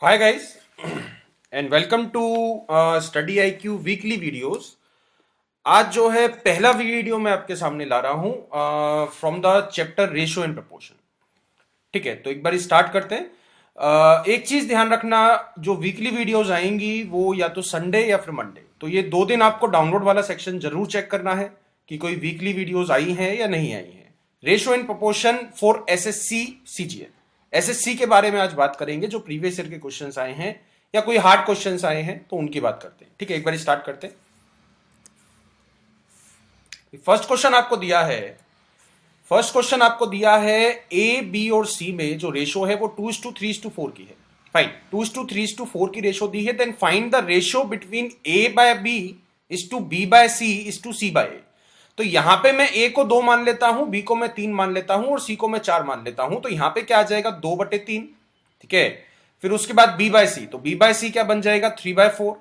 Hi guys and welcome to study I Q weekly videos. आज जो है पहला वीडियो मैं आपके सामने ला रहा हूं from the chapter ratio and proportion. ठीक है, तो एक बार स्टार्ट करते हैं। एक चीज ध्यान रखना, जो वीकली वीडियोस आएंगी वो या तो संडे या फिर मंडे, तो ये 2 दिन आपको डाउनलोड वाला सेक्शन जरूर चेक करना है कि कोई वीकली वीडियोस आई हैं या नहीं आई हैं। Ratio and proportion for SSC CGL. SSC के बारे में आज बात करेंगे, जो प्रीवियस ईयर के क्वेश्चंस आए हैं या कोई हार्ड क्वेश्चंस आए हैं तो उनकी बात करते हैं। ठीक है, एक बार स्टार्ट करते हैं। फर्स्ट क्वेश्चन आपको दिया है, ए बी और सी में जो रेशो है वो 2:3:4 की है। फाइन, 2:3:4 की रेशो दी है। Then find the ratio between A by B is to B by C is to C by A. तो यहां पे मैं ए को 2 मान लेता हूं, बी को मैं 3 मान लेता हूं और सी को मैं 4 मान लेता हूं। तो यहां पे क्या आ जाएगा, 2/3। ठीक है, फिर उसके बाद बी बाय सी, तो बी बाय सी क्या बन जाएगा, 3/4।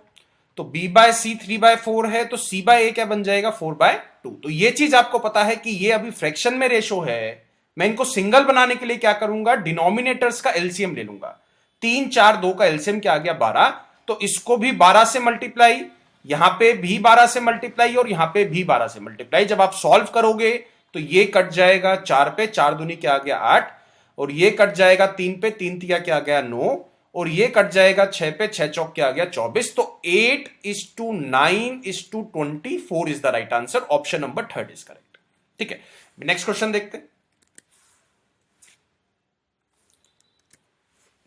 तो बी बाय सी 3/4 है, तो सी बाय ए क्या बन जाएगा, 4/2। तो ये चीज आपको पता है कि ये अभी फ्रैक्शन में रेशो है। मैं इनको सिंगल बनाने के लिए क्या करूंगा, डिनोमिनेटर्स का एलसीएम ले लूंगा। 3 4 2 का एलसीएम क्या आ गया, 12। तो इसको भी 12 से मल्टीप्लाई, यहां पे भी 12 से मल्टीप्लाई और यहां पे भी 12 से मल्टीप्लाई। जब आप सॉल्व करोगे तो ये कट जाएगा 4 पे, 4 दूनी क्या आ गया 8, और ये कट जाएगा 3 पे, 3 तिया क्या आ गया 9, और ये कट जाएगा 6 पे, 6 चौक क्या आ गया 24। तो 8:9:24 is the right answer. Option number 3 is correct. ठीक है, नेक्स्ट क्वेश्चन देखते हैं।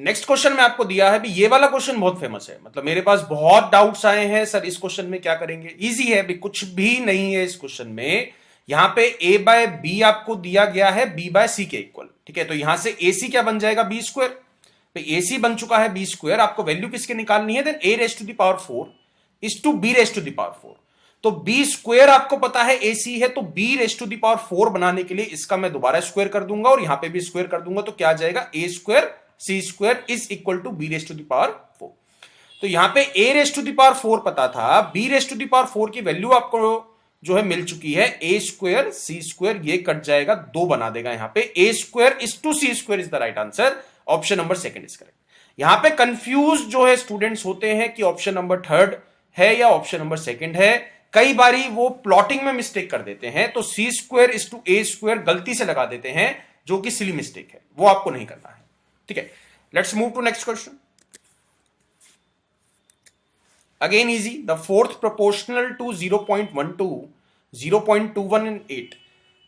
नेक्स्ट क्वेश्चन में आपको दिया है भी, ये वाला क्वेश्चन बहुत फेमस है, मतलब मेरे पास बहुत डाउट्स आए हैं सर इस क्वेश्चन में क्या करेंगे। इजी है भी, कुछ भी नहीं है इस क्वेश्चन में। यहां पे ए बाय बी आपको दिया गया है बी बाय सी के इक्वल। ठीक है, तो यहां से ए सी क्या बन जाएगा, बी स्क्वायर। ए सी बन चुका है बी स्क्वायर। आपको वैल्यू किसके निकालनी है, then A raise to the power 4 is to B raise to the power 4। तो बी स्क्वायर आपको पता है ए सी है, तो B raise to the power 4 बनाने के लिए इसका मैं दोबारा स्क्वायर कर दूंगा और यहां पे भी स्क्वायर कर दूंगा। तो क्या आ जाएगा, A square C square is equal to B raise to the power 4। तो यहां पे A raise to the power 4 पता था, B raise to the power 4 की वैल्यू आपको जो है मिल चुकी है। ए स्क्वायर सी स्क्वायर ये कट जाएगा, 2 बना देगा यहां पे। A square is to C square is the right answer. Option number 2 is correct. यहां पे कंफ्यूज जो है स्टूडेंट्स होते हैं कि ऑप्शन नंबर 3 है या ऑप्शन नंबर 2 है। कई बारी वो प्लॉटिंग में मिस्टेक कर देते हैं, तो C square is to A square गलती से लगा देते हैं, जो कि सिली मिस्टेक है, वो आपको नहीं करना है। ठीक है, let's move to next question. Again easy, the fourth proportional to 0.12 0.21 and 8।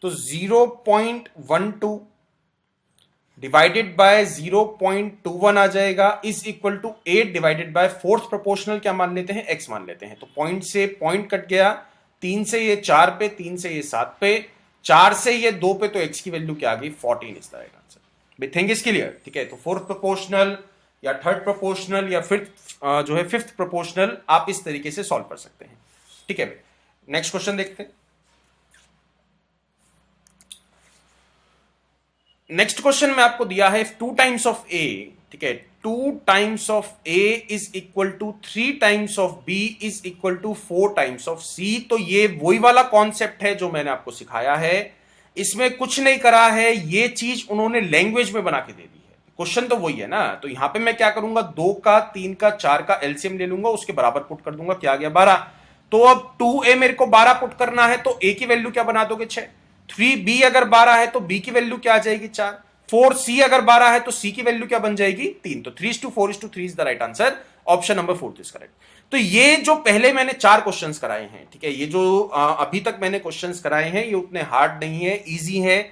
तो 0.12 डिवाइडेड बाय 0.21 आ जाएगा is equal to 8 divided by fourth proportional क्या मान लेते हैं, x मान लेते हैं। तो पॉइंट से पॉइंट कट गया, 3 से ये 4 पे, 3 से ये 7 पे, 4 से ये 2 पे, तो x की वैल्यू क्या आ गई, 14 is the right answer. Think is clear. ठीक है, तो फोर्थ प्रोपोर्शनल या थर्ड प्रोपोर्शनल या फिफ्थ प्रोपोर्शनल आप इस तरीके से सॉल्व कर सकते हैं। ठीक है, नेक्स्ट क्वेश्चन देखते हैं। नेक्स्ट क्वेश्चन में आपको दिया है 2 टाइम्स ऑफ ए। ठीक है, 2 times of A is equal to 3 times of B is equal to 4 times of C. तो ये वही वाला कॉन्सेप्ट है जो मैंने आपको सिखाया है, इसमें कुछ नहीं करा है, ये चीज उन्होंने लैंग्वेज में बना के दे दी है। क्वेश्चन तो वही है ना। तो यहां पे मैं क्या करूंगा, 2 का 3 का 4 का एलसीएम ले लूंगा, उसके बराबर पुट कर दूंगा, क्या आ गया 12। तो अब 2a मेरे को 12 पुट करना है, तो a की वैल्यू क्या बना दोगे, 6। 3b अगर 12 है तो b की वैल्यू क्या आ जाएगी, 4। 4c अगर 12 है तो c की वैल्यू क्या बन जाएगी, 3। तो 3:4:3 is the right answer. Option number 4 is correct. तो ये जो पहले मैंने 4 क्वेश्चंस कराए हैं, ठीक है, ये जो अभी तक मैंने क्वेश्चंस कराए हैं, ये उतने हार्ड नहीं है, इजी है,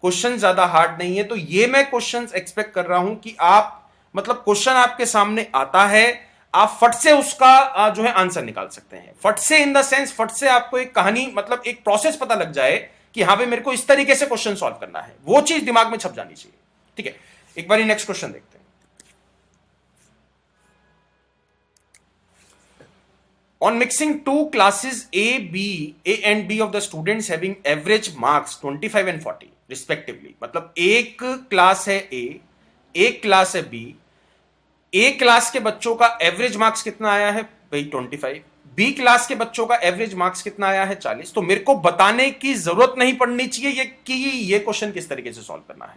क्वेश्चन ज्यादा हार्ड नहीं है। तो ये मैं क्वेश्चंस एक्सपेक्ट कर रहा हूं कि आप, मतलब क्वेश्चन आपके सामने आता है, आप फट से उसका जो है आंसर निकाल सकते हैं। फट से इन द सेंस, फट से आपको एक कहानी, मतलब एक प्रोसेस पता लग जाए कि यहां पे मेरे को इस तरीके से क्वेश्चन सॉल्व करना है, वो चीज दिमाग में छप जानी चाहिए। ठीक है, एक बार नेक्स्ट क्वेश्चन देखते हैं। On mixing 2 classes A and B of the students having average marks 25 and 40 respectively, मतलब एक क्लास है A, एक क्लास है B। A क्लास के बच्चों का एवरेज मार्क्स कितना आया है भाई 25, B क्लास के बच्चों का एवरेज मार्क्स कितना आया है 40। तो मेरे को बताने की जरूरत नहीं पड़नी चाहिए ये कि ये क्वेश्चन किस तरीके से सॉल्व करना है।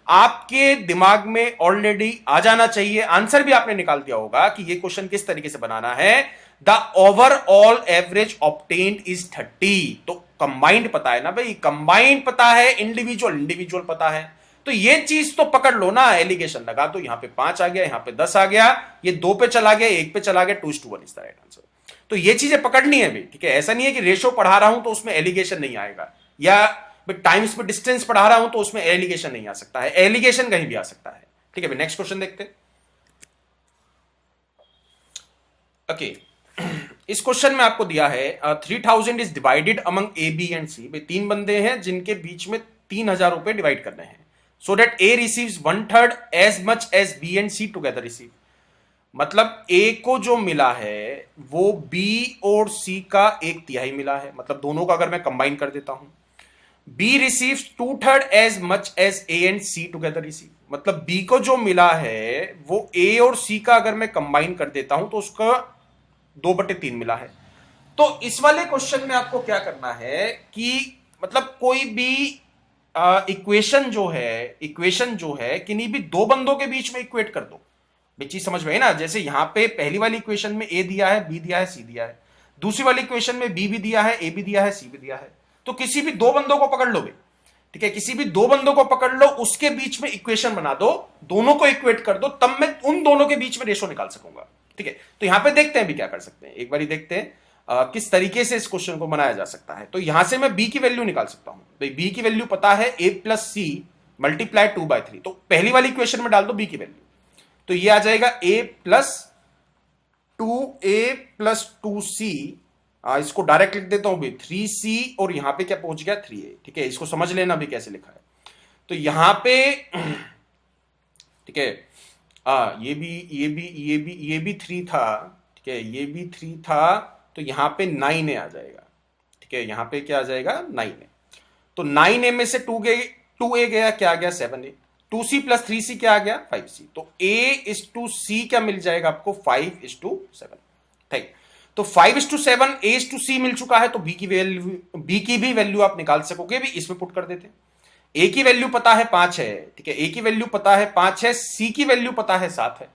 आपके दिमाग में ऑलरेडी आ जाना चाहिए, आंसर भी आपने निकाल दिया होगा कि ये क्वेश्चन किस तरीके से बनाना है। The overall average obtained is 30। तो कंबाइंड पता है ना भाई, कंबाइंड पता है, इंडिविजुअल इंडिविजुअल पता है, तो ये चीज तो पकड़ लो ना। एलिगेशन लगा तो यहां पे 5 आ गया, यहां पे 10 आ गया, ये 2 पे चला गया, 1 पे चला गया, 2:1 इज द राइट आंसर। तो ये चीजें पकड़नी है भी, ठीक है। ऐसा नहीं है कि रेशो पढ़ा रहा हूं तो उसमें एलिगेशन नहीं आएगा, या टाइम्स पे डिस्टेंस पढ़ा रहा हूं तो उसमें एलिगेशन नहीं आ सकता है। एलिगेशन कहीं भी आ सकता है, ठीक है। नेक्स्ट क्वेश्चन देखते हैं। ओके इस क्वेश्चन में आपको दिया है 3000 is divided among A B and C. भाई 3 बंदे हैं जिनके बीच में 3000 रुपए डिवाइड करने हैं, so that A receives 1/3 as much as B and C together receive. मतलब ए को जो मिला है वो बी और सी का 1/3 मिला है, मतलब दोनों का अगर मैं कंबाइन कर देता हूं। B receives 2/3 as much as A and C together receive. मतलब बी को जो मिला है वो ए और सी का अगर मैं कंबाइन कर देता हूं तो उसका 2/3 मिला है। तो इस वाले क्वेश्चन में आपको क्या करना है कि मतलब कोई भी इक्वेशन जो है किन्हीं भी 2 बंदों के बीच में इक्वेट कर दो। चीज समझ में है ना। जैसे यहां पे पहली वाली इक्वेशन में ए दिया है, बी दिया है, सी दिया है, दूसरी वाली इक्वेशन में बी भी दिया है, ए भी दिया है, सी भी दिया है। तो किसी भी 2 बंदों को पकड़ लोगे, ठीक है, किसी भी 2 बंदों को पकड़ लो, उसके बीच में इक्वेशन बना दो, दोनों को इक्वेट कर दो, तब मैं उन दोनों के बीच में रेशो निकाल सकूंगा, ठीक है। तो यहां पे देखते हैं भी क्या कर सकते हैं, एक बार देखते हैं किस तरीके से इस क्वेश्चन को बनाया जा सकता है। तो यहां से मैं बी की वैल्यू निकाल सकता हूं। भाई बी की वैल्यू पता है a प्लस सी मल्टीप्लाई 2/3। तो पहली वाली इक्वेशन में डाल दो बी की वैल्यू, तो ये आ जाएगा a प्लस 2a+2c। इसको डायरेक्ट लिख देता हूं भी 3c, और यहां पे क्या पहुंच गया 3a, ठीक है। इसको समझ लेना भी कैसे लिखा है। तो यहां पे ठीक है, ये भी 3 था, ठीक है, ये भी 3 था, तो यहां पे 9a आ जाएगा, ठीक है। यहां पे क्या आ जाएगा 9a। तो 9a में से 2a गया, क्या आ गया 7a। 2c प्लस 3c क्या आ गया 5c। तो a:c क्या मिल जाएगा आपको 5:7, ठीक। तो 5:7 a:c मिल चुका है, तो b की भी वैल्यू आप निकाल सकोगे भी, इसमें पुट कर देते। a की वैल्यू पता है 5 है, ठीक है, a की वैल्यू पता है 5 है, c की वैल्यू पता है 7 है।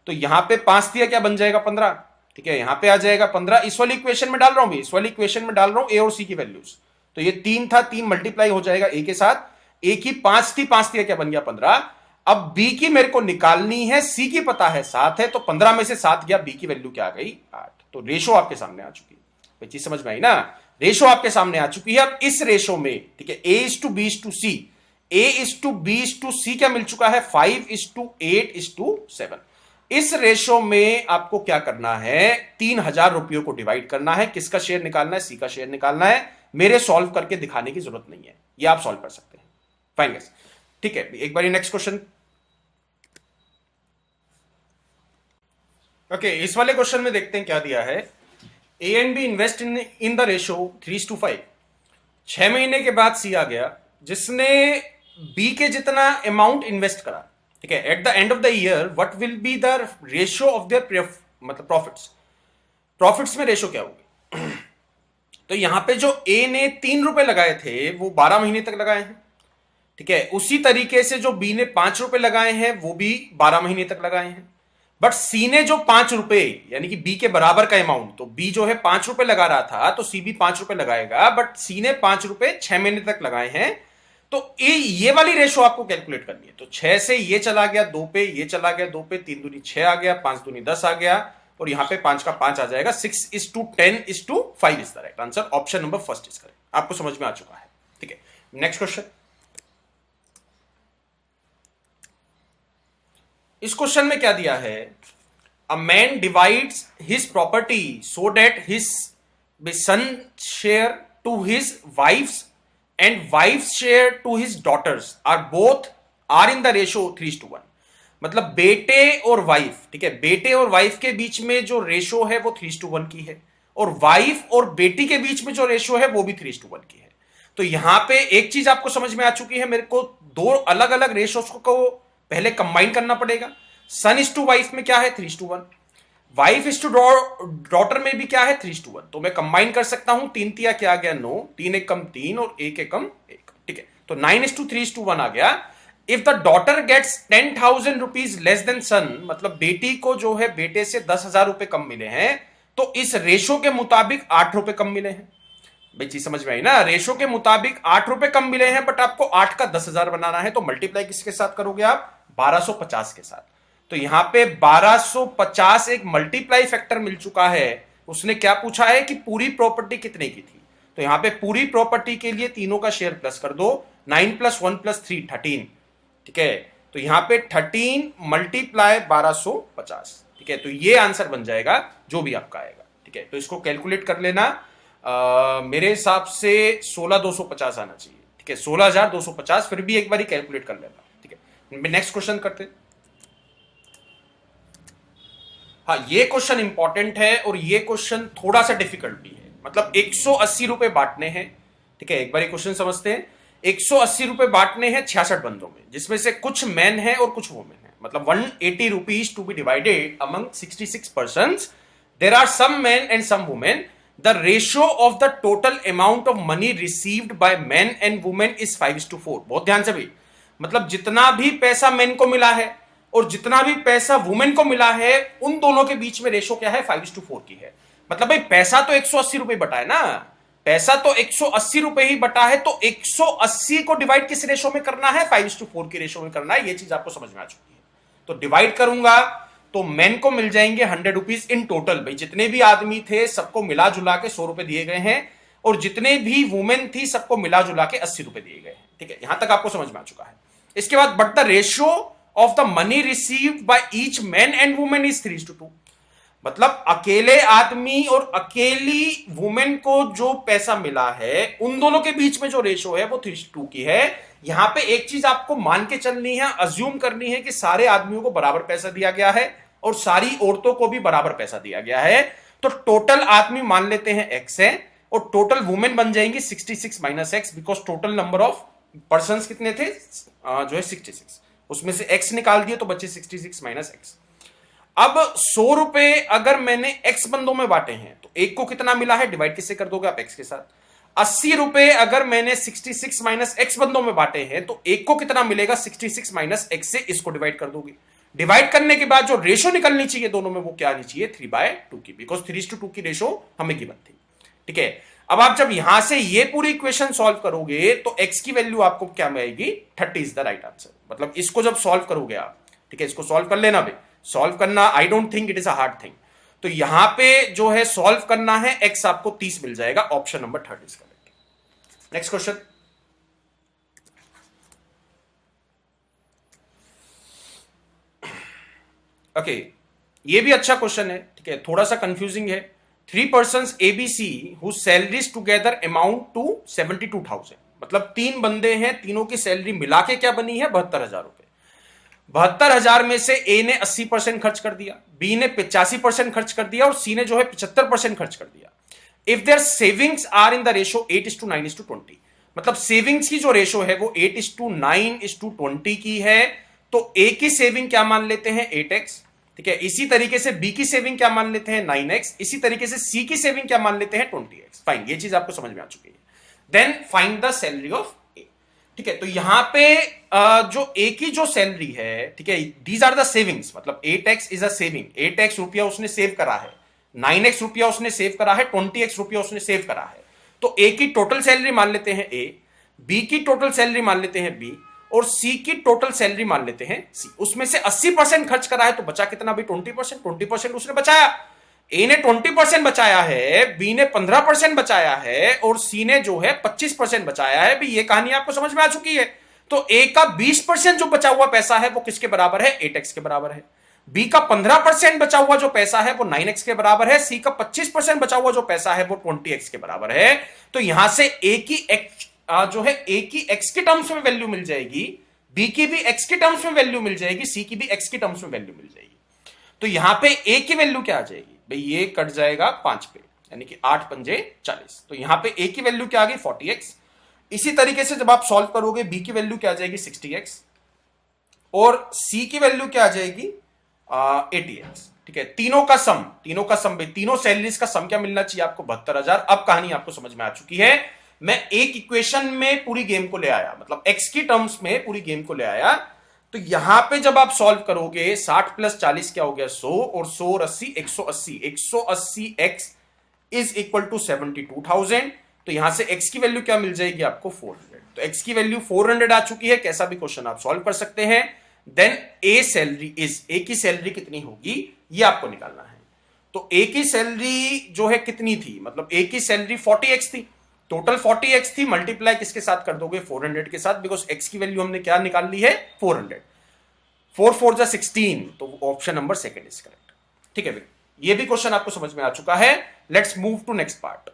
तो यहां पे 5 दिया क्या बन जाएगा 15, ठीक है, यहां पे आ जाएगा 15। इस वाली इक्वेशन में डाल रहा हूं भी, इस वाली इक्वेशन में डाल रहा हूं a और c की वैल्यूज। तो ये 3 था, 3 मल्टीप्लाई हो जाएगा a के साथ, a की 5 थी, 5 दिया क्या बन गया 15। अब b की मेरे को निकालनी है, c की पता है 7 है, तो 15 में से 7 गया, b की वैल्यू क्या आ गई 8। तो रेशो आपके सामने आ चुकी है, चीज समझ में आई ना। रेशो आपके सामने आ चुकी है। अब इस रेशो में, ठीक है, a:b:c, a:b:c क्या मिल चुका है 5:8:7। इस रेशो में आपको क्या करना है 3000 रुपयों को डिवाइड करना है। किसका शेयर निकालना है, सी का शेयर निकालना है। मेरे सॉल्व करके दिखाने की जरूरत नहीं है, ये आप सॉल्व कर सकते हैं। फाइन गाइस, ठीक है। एक बार नेक्स्ट क्वेश्चन। ओके इस वाले क्वेश्चन में देखते हैं क्या दिया है। A and B invest in the ratio 3:5। 6 महीने के बाद सी आ गया जिसने बी के जितना अमाउंट इन्वेस्ट करा, ठीक है। Eight the end of the year what will be the ratio of their मतलब प्रॉफिट्स में रेशो क्या होगी। तो यहां पे जो ए ने 3 रुपए लगाए थे वो 12 महीने तक लगाए हैं, ठीक है। उसी तरीके से जो बी ने 5 रुपए लगाए हैं वो भी 12 महीने तक लगाए हैं। बट सी ने जो 5 रुपए यानी कि बी के बराबर का अमाउंट, तो बी जो है 5 रुपए लगा रहा था तो सी भी 5 रुपए लगाएगा, बट सी ने 5 रुपए 6 महीने तक लगाए हैं। तो ये वाली रेशो आपको कैलकुलेट करनी है। तो 6 से ये चला गया 2 पे, ये चला गया 2 पे, 3 दूनी 6 आ गया, 5 दूनी 10 आ गया, और यहां पे 5 का 5 आ जाएगा। 6:10:5 is the right answer. Option number first is correct. आपको समझ में आ चुका है, ठीक है। Next question. इस क्वेश्चन में क्या दिया है, a man divides his property so that his son share to his wife's and wife's share to his daughters are in the ratio 3:1। मतलब बेटे और वाइफ, ठीक है, बेटे और वाइफ के बीच में जो रेशो है वो 3:1 की है, और वाइफ और बेटी के बीच में जो रेशो है वो भी 3:1 की है। तो यहां पे एक चीज आपको समझ में आ चुकी है, मेरे को 2 अलग अलग रेशोस को पहले कंबाइन करना पड़ेगा। सन इज टू वाइफ में क्या है 3:1, वाइफ इज टू डॉटर में भी क्या है 3:1। तो मैं कंबाइन कर सकता हूं, 3 तिया क्या आ गया 9, 3 एकम 3 और 1 एकम 1, ठीक है। तो 9:3:1 आ गया। If the daughter gets 10,000 rupees less than son, मतलब बेटी को जो है बेटे से 10,000 रुपए कम मिले हैं, तो इस रेशो के मुताबिक 8 रुपए कम मिले हैं। भाई चीज समझ में आई ना, रेशो के मुताबिक 8 रुपए कम मिले हैं, बट आपको 8 का 10,000 बनाना है, तो मल्टीप्लाई किसके साथ करोगे आप? 1250 के साथ। तो यहां पे 1250 एक मल्टीप्लाई फैक्टर मिल चुका है। उसने क्या पूछा है कि पूरी प्रॉपर्टी कितने की थी, तो यहां पे पूरी प्रॉपर्टी के लिए तीनों का शेयर प्लस कर दो, 9 + 1 + 3 13, ठीक है। तो यहां पे 13 मल्टीप्लाई 1250, ठीक है। तो ये आंसर बन जाएगा जो भी आपका आएगा, ठीक है। तो इसको कैलकुलेट कर लेना। मेरे हिसाब से 16,250 आना चाहिए, ठीक है, 16,250। फिर भी एक बार कैलकुलेट कर लेना, ठीक है। नेक्स्ट क्वेश्चन करते हैं। हाँ, ये क्वेश्चन इंपॉर्टेंट है और ये क्वेश्चन थोड़ा सा डिफिकल्ट भी है। मतलब 180 रुपए बांटने हैं, ठीक है। एक बार क्वेश्चन समझते हैं। 180 रुपए बांटने हैं 66 बंदों में, जिसमें से कुछ मैन है और कुछ वुमेन है। मतलब 180 rupees to be divided among 66 persons. There are some man and some women. The ratio of the total amount of money received by man and women is 5:4। बहुत ध्यान से भाई, मतलब जितना भी पैसा मैन को मिला है और जितना भी पैसा वुमेन को मिला है, उन दोनों के बीच में रेशो क्या है? 5:4 की है। मतलब भाई पैसा तो 180 रुपए बटा है ना, पैसा तो 180 रुपए ही बटा है, तो 180 को डिवाइड किस रेशो में करना है? 5:4 की रेशो में करना है। ये चीज आपको समझ में आ चुकी है। तो डिवाइड करूंगा तो मैन को मिल जाएंगे 100 रुपीज इन टोटल। भाई जितने भी आदमी थे सबको मिला जुला के 100 रुपए दिए गए हैं, और जितने भी वुमेन थी सबको मिला जुला के 80 रुपए दिए गए हैं, ठीक है। यहां तक आपको समझ में आ चुका है। इसके बाद but the ratio of the money received by each man and women is 3:2। मतलब अकेले आदमी और अकेली वुमेन को जो पैसा मिला है, उन दोनों के बीच में जो रेशो है वो 3:2 की है। यहां पे एक चीज आपको मान के चलनी है, अज्यूम करनी है कि सारे आदमियों को बराबर पैसा दिया गया है और सारी औरतों को भी बराबर पैसा दिया गया है। तो टोटल आदमी मान लेते हैं x है, और टोटल वुमेन बन जाएंगी 66 - x, because total number of person कितने थे? जो है 66, उसमें से x निकाल दिए तो बचे 66 - x। अब 100 रुपए अगर मैंने x बंदों में बांटे हैं, तो एक को कितना मिला है? डिवाइड किससे कर दोगे आप? x के साथ। 80 रुपए अगर मैंने 66 - x बंदों में बांटे हैं, तो एक को कितना मिलेगा? 66 - x से इसको डिवाइड कर दोगे। डिवाइड करने के बाद जो रेशो निकलनी चाहिए दोनों में, वो क्या आनी चाहिए? 3/2 की, बिकॉज 3:2 की रेशो हमें गिवन थी, ठीक है। अब आप जब यहां से ये पूरी इक्वेशन सॉल्व करोगे तो x की वैल्यू आपको क्या आएगी? 30 इज द राइट आंसर। मतलब इसको जब सॉल्व करोगे आप, ठीक है, इसको सॉल्व कर लेना भाई। सॉल्व करना, I don't think it is a hard thing. तो यहां पे जो है सॉल्व करना है, x आपको 30 मिल जाएगा। Option number 3 is correct. Next question. Okay, ये भी अच्छा क्वेश्चन है, ठीक है, थोड़ा सा कंफ्यूजिंग है। 3 persons ABC whose salaries together amount to 72,000। मतलब 3 बंदे हैं, तीनों की सैलरी मिला के क्या बनी है? 72,000 रुपए। 72,000 में से A ने 80% खर्च कर दिया, B ने 85% खर्च कर दिया, और C ने जो है 75% खर्च कर दिया। If their savings are in the ratio 8:9:20। मतलब सेविंग्स की जो रेशो है वो 8:9:20 की है। तो A की सेविंग क्या मान लेते हैं? 8x, ठीक है। इसी तरीके से B की सेविंग क्या मान लेते हैं? 9x। इसी तरीके से C की सेविंग क्या मान लेते हैं? 20x। फाइन, ये चीज आपको समझ में आ चुकी है। Then find the salary of A, ठीक है। तो यहां पे जो A की जो सैलरी है, ठीक है, दीज आर द सेविंग्स। मतलब 8x is a saving, 8x रुपया उसने सेव करा है, 9x रुपया उसने सेव करा है, 20x रुपया उसने सेव करा है। तो A की टोटल सैलरी मान लेते हैं A, B की टोटल सैलरी मान लेते हैं B, और C की टोटल सैलरी मान लेते हैं C। उसमें से 80% खर्च करा है, तो बचा कितना भी? 20%। 20% उसने बचाया। A ने 20% बचाया है, B ने 15% बचाया है, और C ने जो है 25% बचाया है। भी ये कहानी आपको समझ में आ चुकी है। तो A का 20% जो बचा हुआ पैसा है वो किसके बराबर है? 8x के बराबर है। B का 15% बचा हुआ जो पैसा है वो 9x के बराबर है। C का 25% बचा हुआ जो पैसा है वो 20x के बराबर है। तो यहां से A की जो है A की x के टर्म्स में वैल्यू मिल जाएगी, B की भी x के टर्म्स में वैल्यू मिल जाएगी, C की भी x के टर्म्स में वैल्यू मिल जाएगी। तो यहां पे A की वैल्यू क्या आ जाएगी? भाई ये कट जाएगा 5 पे, यानी कि 8 पंजे 40। तो यहां पे A की वैल्यू क्या आ गई? 40x। इसी तरीके से जब आप सॉल्व करोगे, B की वैल्यू क्या आ जाएगी? 60x, और C की वैल्यू क्या आ जाएगी? 80x, ठीक है। तीनों का सम, तीनों सैलरीज का सम क्या मिलना चाहिए आपको? 72,000। अब कहानी आपको समझ में आ चुकी है। मैं एक इक्वेशन में पूरी गेम को ले आया, मतलब x की टर्म्स में पूरी गेम को ले आया। तो यहां पे जब आप सॉल्व करोगे 60 प्लस 40 क्या हो गया 100, और 100 और 80 180, 180 x इज इक्वल टू 72,000। तो यहां से x की वैल्यू क्या मिल जाएगी आपको 400। तो x की वैल्यू 400 आ चुकी है। कैसा भी क्वेश्चन आप सॉल्व कर सकते हैं। देन ए सैलरी इज, ए की सैलरी कितनी होगी ये आपको निकालना है। तो ए की सैलरी जो है कितनी थी, मतलब ए की सैलरी 40x थी, टोटल 40x थी, मल्टीप्लाई किसके साथ कर दोगे 400 के साथ, बिकॉज x की वैल्यू हमने क्या निकाल ली है 400। 4 4 जा 16, तो option number second is correct. ठीक है भाई, ये भी क्वेश्चन आपको समझ में आ चुका है। Let's move to next part.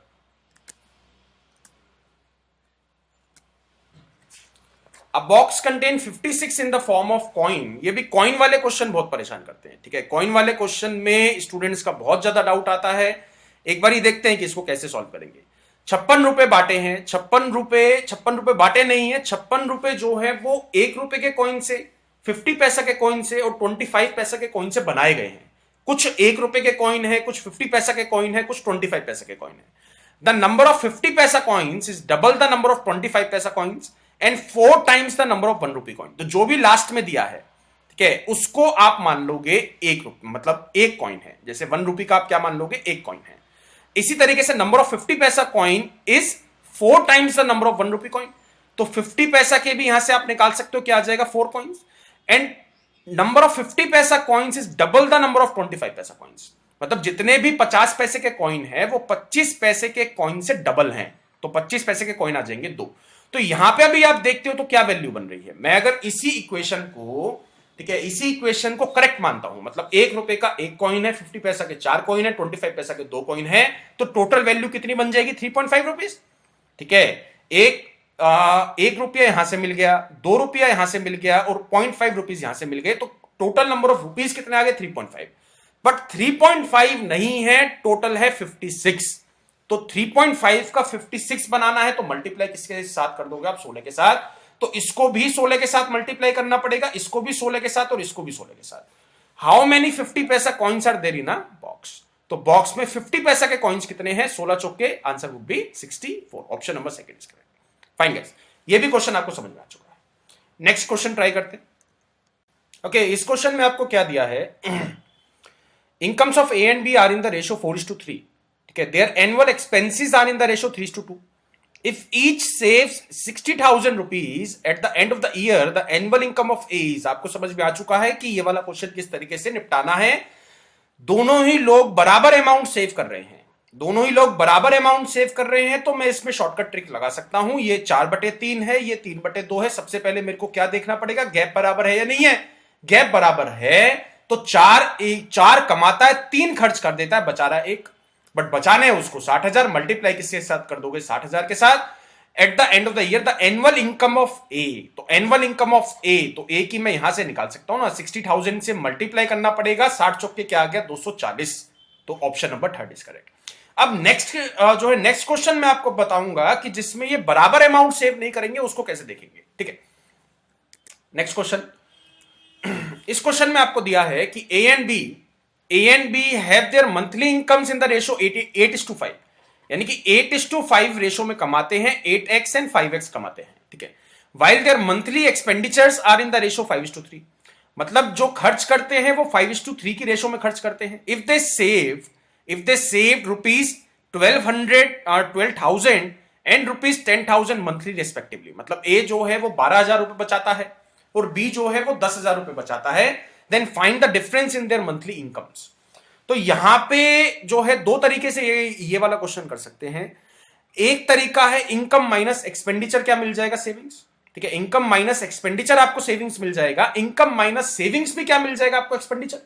A box contain 56 in the form of coin. ये भी कॉइन वाले क्वेश्चन बहुत परेशान करते हैं। ठीक है, कॉइन वाले क्वेश्चन में स्टूडेंट्स का बहुत ज्यादा डाउट आता है। एक बार ही देखते हैं कि इसको कैसे सॉल्व करेंगे। 56 रुपए बांटे हैं, 56 रुपए बांटे नहीं है, 56 रुपए जो है वो 1 रुपए के कॉइन से, 50 पैसा के कॉइन से और 25 पैसा के कॉइन से बनाए गए हैं। कुछ 1 रुपए के कॉइन है, कुछ 50 पैसा के कॉइन है, कुछ 25 पैसा के कॉइन है। The number of 50 paisa coins is double the number of 25 पैसा coins and 4 times the number of 1 rupee coin. तो जो भी लास्ट में दिया है, ठीक है, उसको आप मान लोगे 1 रुपये, मतलब 1 कॉइन है। जैसे 1 रुपी का आप क्या मान लोगे 1 कॉइन है। इसी तरीके से नंबर ऑफ 50 पैसा coin is 4 times the number of 1 rupee coin. तो 50 पैसा के भी यहां से आप निकाल सकते हो, क्या आ जाएगा 4 coins. And number of 50 paisa coins is double the number of 25 पैसा कॉइन्स। मतलब जितने भी 50 पैसे के कॉइन है वो 25 पैसे के कॉइन से डबल हैं। तो 25 पैसे के कॉइन आ जाएंगे 2। तो यहां पे अभी आप देखते हो तो क्या वैल्यू बन रही है। मैं अगर इसी इक्वेशन को, ठीक है, इसी इक्वेशन को करेक्ट मानता हूं, मतलब 1 रुपए का 1 कॉइन है, 50 पैसा के 4 कॉइन है, 25 पैसा के 2 कॉइन है, तो टोटल वैल्यू कितनी बन जाएगी 3.5 रुपीज। ठीक है, 1 रुपया यहां से मिल गया, 2 रुपया यहां से मिल गया और 0.5 रुपीज यहां से मिल गए। तो टोटल नंबर ऑफ रुपीज कितने आ गए 3.5। बट 3.5 नहीं है, टोटल है 56। तो 3.5 का 56 बनाना है तो मल्टीप्लाई किसके साथ कर दोगे आप 16 के साथ। तो इसको भी 16 के साथ मल्टीप्लाई करना पड़ेगा, इसको भी 16 के साथ और इसको भी 16 के साथ। How many 50 paisa coins are there in a box. तो बॉक्स में 50 पैसा के कॉइन्स कितने हैं 16 चौके, answer would be 64। Option number second is correct. Fine guys, ये भी क्वेश्चन आपको समझ में आ चुका है। नेक्स्ट क्वेश्चन ट्राई करते हैं। ओके, इस क्वेश्चन में आपको क्या दिया है, incomes of A and B are in the ratio 4:3। ठीक है, their annual expenses are in the ratio 3:2। If each saves 60,000 rupees at the end of the year, the annual income of A is। आपको समझ में आ चुका है कि ये वाला क्वेश्चन किस तरीके से निपटाना है। दोनों ही लोग बराबर अमाउंट सेव कर रहे हैं, दोनों ही लोग बराबर अमाउंट सेव कर रहे हैं। तो मैं इसमें शॉर्टकट ट्रिक लगा सकता हूं। ये 4/3 है, ये 3/2 है। सबसे पहले मेरे को क्या देखना पड़ेगा, गैप बराबर है या नहीं है। गैप बराबर है तो 4 कमाता है, 3 खर्च कर देता है, बचा रहा है 1। बट बचाने है उसको 60,000, मल्टीप्लाई किसके साथ कर दोगे 60,000 के साथ। At the end of the year the annual income of A. तो एनुअल इनकम ऑफ ए, तो ए की मैं यहां से निकाल सकता हूं ना, 60,000 से मल्टीप्लाई करना पड़ेगा, 60 चौके क्या आ गया 240। तो ऑप्शन नंबर 3 इज करेक्ट। अब नेक्स्ट जो है नेक्स्ट क्वेश्चन मैं आपको बताऊंगा कि जिसमें ये बराबर अमाउंट सेव नहीं करेंगे उसको कैसे देखेंगे। ठीक है, नेक्स्ट क्वेश्चन। इस क्वेश्चन में आपको दिया है कि A and B have their monthly incomes in the ratio 8:5, यानी कि 8:5 रेशो में कमाते हैं, 8x एंड 5x कमाते हैं। ठीक है, while their monthly expenditures are in the ratio 5:3। मतलब जो खर्च करते हैं वो 5:3 की रेशो में खर्च करते हैं। If they save rupees 12,000 and rupees 10,000 monthly respectively. मतलब ए जो है वो 12,000 रुपए बचाता है और बी जो है वो 10,000 रुपए बचाता है। Then find the difference in their monthly incomes. तो यहां पे जो है 2 तरीके से ये वाला क्वेश्चन कर सकते हैं। एक तरीका है इनकम माइनस एक्सपेंडिचर, क्या मिल जाएगा सेविंग्स। ठीक है, इनकम माइनस एक्सपेंडिचर आपको सेविंग्स मिल जाएगा, इनकम माइनस सेविंग्स भी क्या मिल जाएगा आपको एक्सपेंडिचर।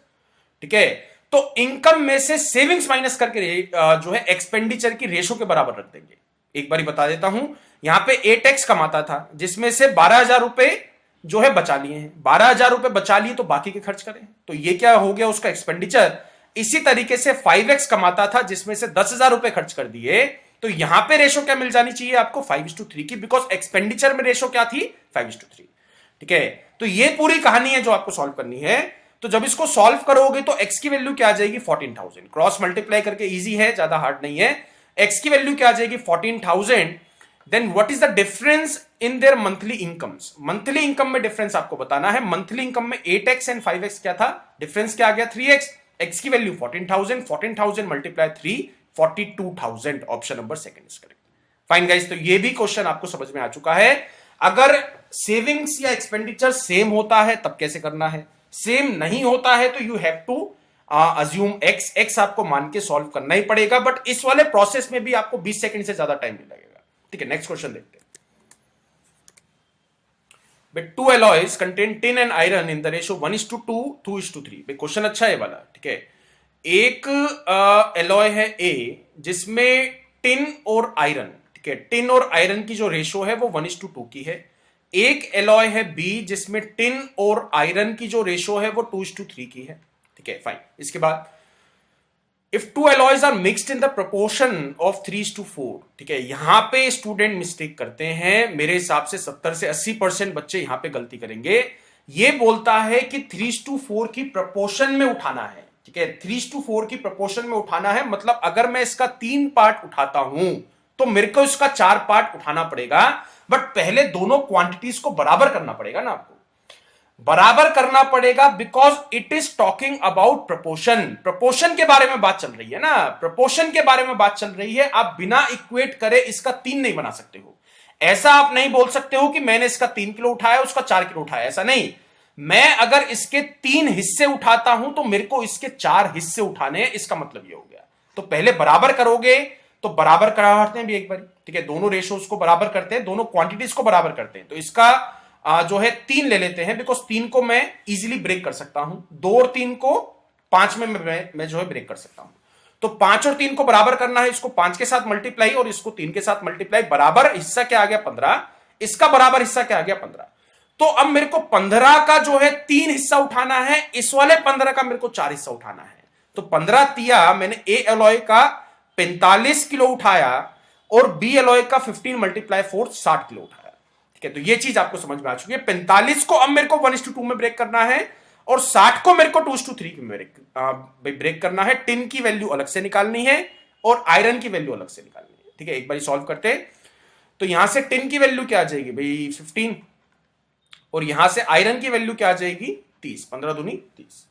ठीक है, तो इनकम में से सेविंग्स माइनस करके जो है एक्सपेंडिचर की रेशो के बराबर रख देंगे। एक बार बता देता हूं, यहां पे 8x कमाता था जिसमें से 12,000 रुपए जो है बचा लिए हैं, 12,000 रुपए बचा लिए तो बाकी के खर्च करें, तो ये क्या हो गया उसका एक्सपेंडिचर। इसी तरीके से 5x कमाता था जिसमें से 10,000 रुपए खर्च कर दिए, तो यहां पे रेशो क्या मिल जानी चाहिए आपको 5:3 की, बिकॉज एक्सपेंडिचर में रेशो क्या थी 5:3। ठीक है, तो ये पूरी कहानी है जो आपको सॉल्व करनी है। तो जब इसको सॉल्व करोगे तो x की वैल्यू क्या आ जाएगी 14,000। क्रॉस मल्टीप्लाई करके इजी है, ज्यादा हार्ड नहीं है। x की वैल्यू क्या आ जाएगी 14,000। Then what is the difference in their monthly incomes? Monthly income में डिफरेंस आपको बताना है। मंथली इनकम में 8x एंड 5x क्या था, डिफरेंस क्या आ गया 3x। x की value 14,000, 14,000 multiply 3, 42,000। Option number second is correct. Fine guys, तो ये भी क्वेश्चन आपको समझ में आ चुका है। अगर सेविंग्स या एक्सपेंडिचर सेम होता है तब कैसे करना है, सेम नहीं होता है तो you have to assume X आपको मान के सॉल्व करना ही पड़ेगा, बट इस वाले प्रोसेस में भी आपको 20 सेकंड से ज्यादा टाइम नहीं लगेगा। ठीक है, नेक्स्ट क्वेश्चन देखते हैं। But 2 alloys contain tin and iron in the ratio 1:2, 2:3। Question अच्छा है वाला। ठीक है, एक एलॉय है ए जिसमें टिन और आयरन, ठीक है, टिन और आयरन की जो रेशो है वो 1:2 की है। एक एलॉय है बी जिसमें टिन और आयरन की जो रेशो है वो 2:3 की है। ठीक है, फाइन। इसके बाद if 2 alloys are mixed in the proportion of 3:4। ठीक है, यहां पे स्टूडेंट मिस्टेक करते हैं, मेरे हिसाब से 70 से 80% बच्चे यहां पे गलती करेंगे। ये बोलता है कि 3:4 की प्रपोर्शन में उठाना है। ठीक है, 3:4 की प्रपोर्शन में उठाना है, मतलब अगर मैं इसका 3 पार्ट उठाता हूं तो मेरे को इसका 4 पार्ट उठाना पड़ेगा, बट पहले दोनों क्वांटिटीज को बराबर करना पड़ेगा ना, आपको बराबर करना पड़ेगा, because it is talking about proportion. Proportion के बारे में बात चल रही है ना, प्रपोर्शन के बारे में बात चल रही है। आप बिना इक्वेट करे इसका 3 नहीं बना सकते हो। ऐसा आप नहीं बोल सकते हो कि मैंने इसका 3 किलो उठाया उसका 4 किलो उठाया, ऐसा नहीं। मैं अगर इसके 3 हिस्से उठाता हूं तो मेरे को इसके 4 हिस्से उठाने हैं, इसका मतलब ये हो गया। तो पहले बराबर करोगे तो बराबर कराते हैं भी एक बार। ठीक है, दोनों रेशोज को बराबर करते हैं, दोनों क्वांटिटीज को बराबर करते हैं। तो इसका जो है 3 ले लेते हैं, बिकॉज 3 को मैं इजीली ब्रेक कर सकता हूं, 2 और 3 को 5 में मैं जो है ब्रेक कर सकता हूं। तो 5 और 3 को बराबर करना है, इसको 5 के साथ मल्टीप्लाई और इसको 3 के साथ मल्टीप्लाई, बराबर हिस्सा क्या आ गया 15, इसका बराबर हिस्सा क्या आ गया 15। तो अब मेरे को 15 का जो है 3 हिस्सा उठाना है, इस वाले 15 का मेरे को 4 हिस्सा उठाना है। तो 15 तिया मैंने ए एलॉय का 45 किलो उठाया और बी एलॉय का 15 मल्टीप्लाई 4 60 किलो उठाया। ठीक है, तो ये चीज आपको समझ में आ चुकी है। 45 को अब मेरे को 1:2 में ब्रेक करना है और 60 को मेरे को 2:3 में ब्रेक करना है। टिन की वैल्यू अलग से निकालनी है और आयरन की वैल्यू अलग से निकालनी है। ठीक है, एक बार सॉल्व करते हैं। तो यहां से टिन की वैल्यू क्या आ जाएगी भाई 15, और यहां से आयरन की वैल्यू क्या आ जाएगी 30, 15 दूनी 30।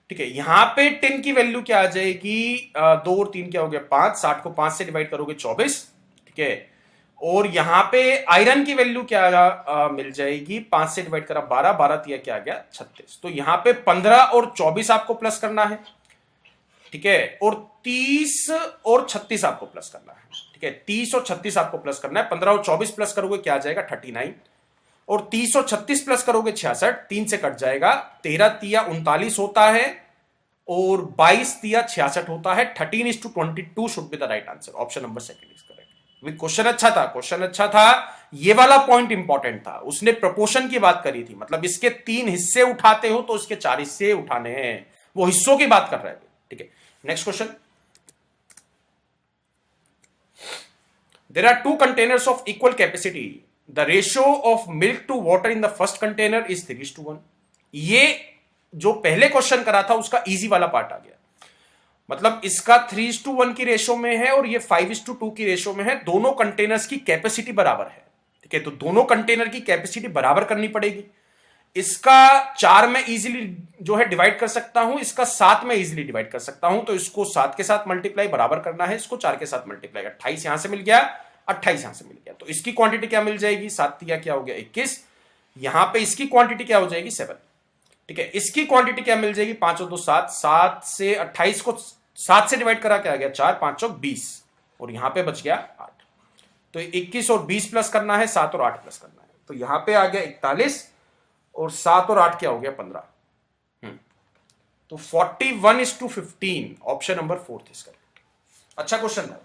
ठीक है, यहां पे टिन की वैल्यू क्या आ जाएगी 2 और 3 क्या हो गया 5, 60 को 5 से डिवाइड करोगे 24। ठीक है, और यहां पे आयरन की वैल्यू क्या मिल जाएगी 5 से डिवाइड करा 12, 12 तिया क्या आ गया 36। तो यहां पे 15 और 24 आपको प्लस करना है। ठीक है, और 30 और 36 आपको प्लस करना है। ठीक है, 30 और 36 आपको प्लस करना है। 15 और 24 प्लस करोगे क्या आ जाएगा 39, और 30 और 36 प्लस करोगे 66, 3 से कट जाएगा, 13 तिया 39 होता है और 22 तिया 66 होता है। 13:22 should be the right answer. Option number second is correct. Question अच्छा था, क्वेश्चन अच्छा था, ये वाला पॉइंट इंपॉर्टेंट था। उसने प्रपोर्शन की बात करी थी, मतलब इसके 3 हिस्से उठाते हो तो इसके 4 हिस्से उठाने हैं, वो हिस्सों की बात कर रहा है। ठीक है, next question. There are 2 containers of equal capacity, the ratio of milk to water in the first container is 3:1। ये जो पहले क्वेश्चन करा था उसका इजी वाला पार्ट आ गया, मतलब इसका 3:1 की रेशो में है और ये 5:2 की रेशो में है। दोनों कंटेनर्स की कैपेसिटी बराबर है। ठीक है, तो दोनों कंटेनर की कैपेसिटी बराबर करनी पड़ेगी। इसका 4 में इजीली जो है डिवाइड कर सकता हूं, इसका 7 में इजीली डिवाइड कर सकता हूं। तो इसको 7 के साथ मल्टीप्लाई बराबर करना है, इसको 4 के साथ मल्टीप्लाई, 28 यहां से मिल गया, 28 यहां से मिल गया। तो इसकी क्वांटिटी क्या मिल जाएगी 7 तिया क्या हो गया 21, यहां पे इसकी क्वांटिटी क्या हो जाएगी 7। ठीक है, इसकी क्वांटिटी क्या मिल जाएगी 5 और 2 7, 7 से 28 को 7 से डिवाइड करा क्या आ गया 4, 5 चौक 20, और यहां पे बच गया 8। तो 21 और 20 प्लस करना है, 7 और 8 प्लस करना है। तो यहां पे आ गया 41 और 7 और 8 क्या हो गया 15। तो 41:15 ऑप्शन नंबर 4 इज करेक्ट। अच्छा क्वेश्चन था,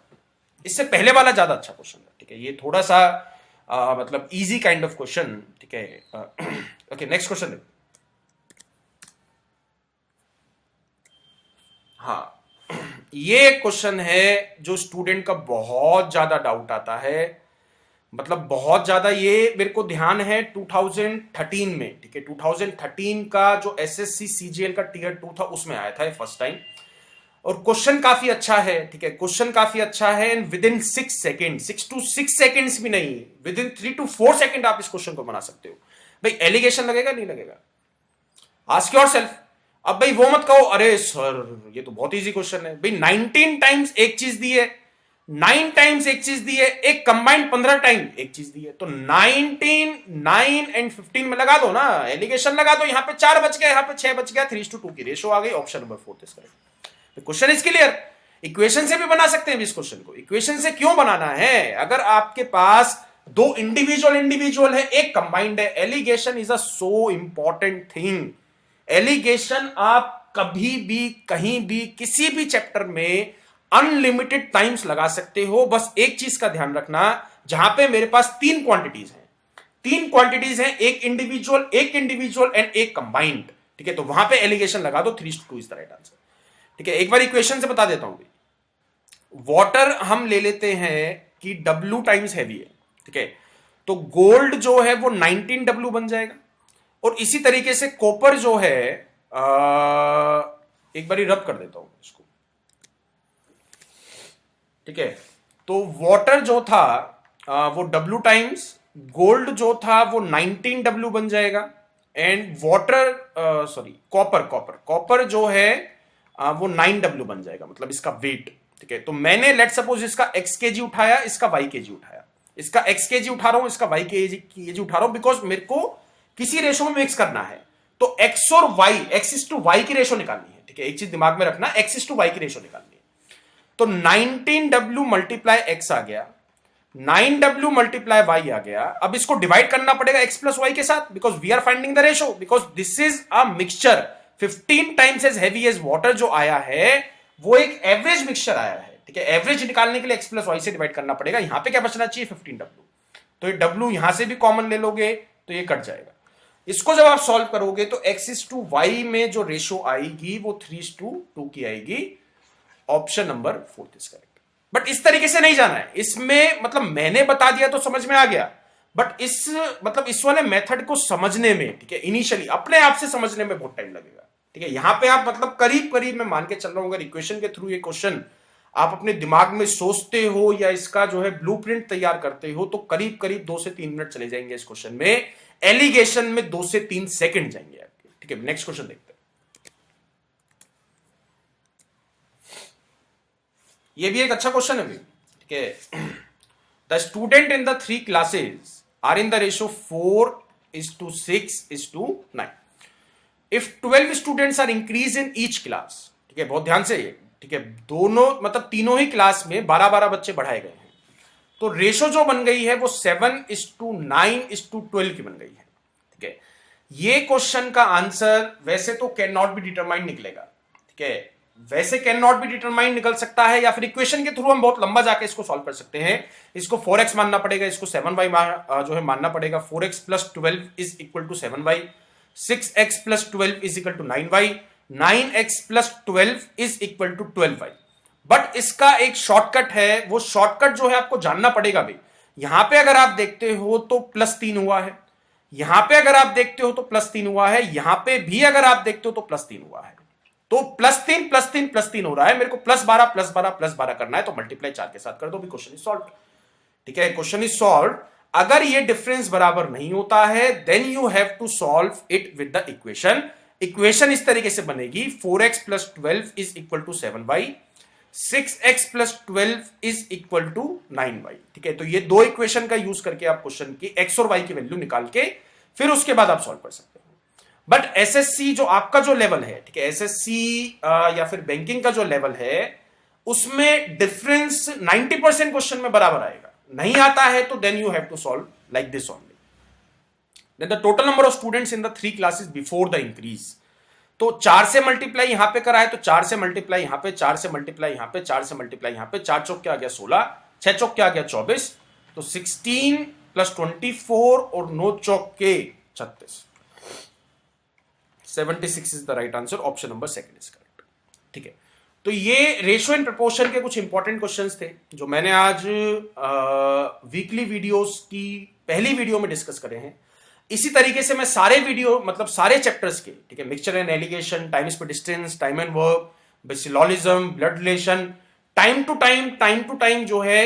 इससे पहले वाला ज्यादा अच्छा क्वेश्चन था। ठीक है, ये थोड़ा सा मतलब इजी काइंड ऑफ क्वेश्चन। ठीक है, ओके नेक्स्ट क्वेश्चन। हाँ, ये क्वेश्चन है जो स्टूडेंट का बहुत ज्यादा डाउट आता है, मतलब बहुत ज्यादा। ये मेरे को ध्यान है 2013 में। ठीक है, 2013 का जो एसएससी सीजीएल का टियर 2 था उसमें आया था फर्स्ट टाइम। और क्वेश्चन काफी अच्छा है, ठीक है, क्वेश्चन काफी अच्छा है, and with in 6 second, 6 to 6 seconds भी नहीं, विद इन 3 to 4 सेकेंड आप इस क्वेश्चन को बना सकते हो। भाई एलिगेशन लगेगा नहीं लगेगा? Ask yourself. अब भाई वो मत कहो अरे सर ये तो बहुत इजी क्वेश्चन है। भाई 19 टाइम्स एक चीज दी है, 9 टाइम्स एक चीज दी है, एक कंबाइंड 15 टाइम एक चीज दी है, तो 19, 9 एंड 15 में लगा दो ना, एलिगेशन लगा दो। यहां पे 4 बच गया, यहां पे 6 बच गया, 3:2 की रेशो आ गई। Option number 4 is correct. Question is clear. Equation से भी बना सकते हैं इस क्वेश्चन को। इक्वेशन से क्यों बनाना है? अगर आपके पास दो इंडिविजुअल है, एक कंबाइंड है, alligation is a so important thing. Alligation आप कभी भी कहीं भी किसी भी चैप्टर में अनलिमिटेड टाइम्स लगा सकते हो। बस एक चीज का ध्यान रखना, जहां पे मेरे पास 3 क्वांटिटीज हैं, एक इंडिविजुअल एंड एक कंबाइंड, ठीक है, तो वहां पे एलिगेशन लगा दो। 3:2 इज द राइट आंसर। ठीक है, एक बार इक्वेशन से बता देता हूं। वाटर हम ले लेते हैं कि W टाइम्स हैवी है, ठीक है, तो गोल्ड जो है वो 19W बन जाएगा। और इसी तरीके से कॉपर जो है, एक बार रब कर देता हूं इसको, ठीक है, तो वाटर जो था वो W टाइम्स, गोल्ड जो था वो 19W बन जाएगा, एंड वाटर कॉपर जो है वो 9W बन जाएगा, मतलब इसका वेट। ठीक है, तो मैंने लेट सपोज इसका x kg उठाया, इसका y kg उठाया, इसका x kg उठा रहा हूं, इसका y kg उठा रहा हूं, बिकॉज मेरे को किसी रेशो में मिक्स करना है। तो x और y, x:y की रेशो निकालनी है। ठीक है, एक चीज दिमाग में रखना, x:y की रेशो निकालनी है। तो 19W मल्टीप्लाई x आ गया, 9W मल्टीप्लाई y आ गया। अब इसको डिवाइड करना पड़ेगा x प्लस y के साथ, because we are finding the ratio, because this is a mixture. 15 times as heavy as water जो आया है वो एक एवरेज मिक्सचर आया है। ठीक है, एवरेज निकालने के लिए x प्लस y से डिवाइड करना पड़ेगा। यहां पे क्या बचना चाहिए? 15W। तो ये W यहां से भी कॉमन ले लोगे तो ये कट जाएगा। इसको जब आप सॉल्व करोगे तो x:y में जो रेशो आएगी वो 3:2 की आएगी। Option number 4 is correct. But इस तरीके से नहीं जाना है इसमें, मतलब मैंने बता दिया तो समझ में आ गया, बट इस वाले मेथड को समझने में, ठीक है, इनिशियली अपने आप से समझने में बहुत टाइम लगेगा। ठीक है, यहां पे आप मतलब करीब मैं मान के चल रहा हूं, अगर इक्वेशन के थ्रू ये क्वेश्चन आप अपने दिमाग में सोचते हो या इसका जो है ब्लूप्रिंट तैयार करते हो तो करीब 2 से 3 मिनट चले जाएंगे इस क्वेश्चन में। एलिगेशन में 2 से 3 सेकंड जाएंगे आपके। ठीक है, नेक्स्ट क्वेश्चन देखते हैं। ये भी एक अच्छा क्वेश्चन है। ठीक है, the student in the 3 classes are in the ratio 4:6:9। If 12 students are increase in each class, ठीक है, बहुत ध्यान से ये, ठीक है, दोनों मतलब तीनों ही क्लास में 12 बच्चे बढ़ाए गए हैं, तो रेशो जो बन गई है वो 7:9:12 की बन गई है। ठीक है, ये क्वेश्चन का आंसर वैसे तो कैन नॉट बी डिटरमाइंड निकलेगा। ठीक है, वैसे कैन नॉट बी डिटरमाइंड निकल सकता है, या फिर इक्वेशन के थ्रू हम बहुत लंबा जाके इसको सॉल्व कर सकते हैं। इसको 4x मानना पड़ेगा, इसको 7y जो है मानना पड़ेगा। 4x + 12 is equal to 7y, 6x + 12 is equal to 9y, 9x + 12 is equal to 12y। But इसका एक शॉर्टकट है, वो शॉर्टकट जो है आपको जानना पड़ेगा भाई। यहां पे अगर आप देखते हो तो +3 हुआ है, यहां पे अगर आप देखते हो तो +3 हुआ है, यहां पे भी अगर आप देखते हो तो +3 हुआ है। तो +3 +3 +3 हो रहा है, मेरे को +12 +12 +12 करना है, तो मल्टीप्लाई 4 के साथ कर दो, भी क्वेश्चन इज सॉल्व। ठीक है, क्वेश्चन इज सॉल्व। अगर ये डिफरेंस बराबर नहीं होता है then you have to solve it with the equation. Equation इस तरीके से बनेगी, 4x + 12 is equal to 7y, 6x + 12 is equal to 9y। ठीक है, तो ये दो इक्वेशन का यूज करके आप क्वेश्चन की x और y की वैल्यू निकाल के फिर उसके बाद आप सॉल्व कर सकते हो। बट एसएससी जो आपका जो लेवल है, ठीक है, एसएससी या फिर बैंकिंग का जो लेवल है, उसमें डिफरेंस 90% क्वेश्चन में बराबर आएगा। नहीं आता है तो then you have to solve like this only. Then the total number of students in the 3 classes before the increase, तो 4 से मल्टीप्लाई यहां पे करा है, तो 4 से मल्टीप्लाई यहां पे, 4 से मल्टीप्लाई यहां पे, 4 से मल्टीप्लाई यहां पे, 4 चौक क्या आ गया 16, 6 चौक क्या आ गया 24, तो 16 + 24 और 9 चौक के 36, 76 is the right answer. Option number 2 is correct. ठीक है, तो ये रेशियो एंड प्रोपोर्शन के कुछ इंपॉर्टेंट क्वेश्चंस थे जो मैंने आज वीकली वीडियोस की पहली वीडियो में डिस्कस करे हैं। इसी तरीके से मैं सारे वीडियो मतलब सारे चैप्टर्स के, ठीक है, mixture and alligation, time speed distance, time and work, बेसिलॉलिज्म, blood relation, time to time जो है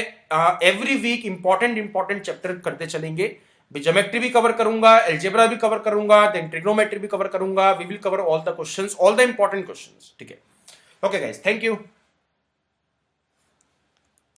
एवरी वीक इंपॉर्टेंट चैप्टर करते चलेंगे। ज्योमेट्री भी कवर करूंगा, एल्जेब्रा भी कवर करूंगा, देन ट्रिग्नोमेट्री भी कवर करूंगा। We will cover all the questions, all the important questions, ठीक है। Okay guys, thank you.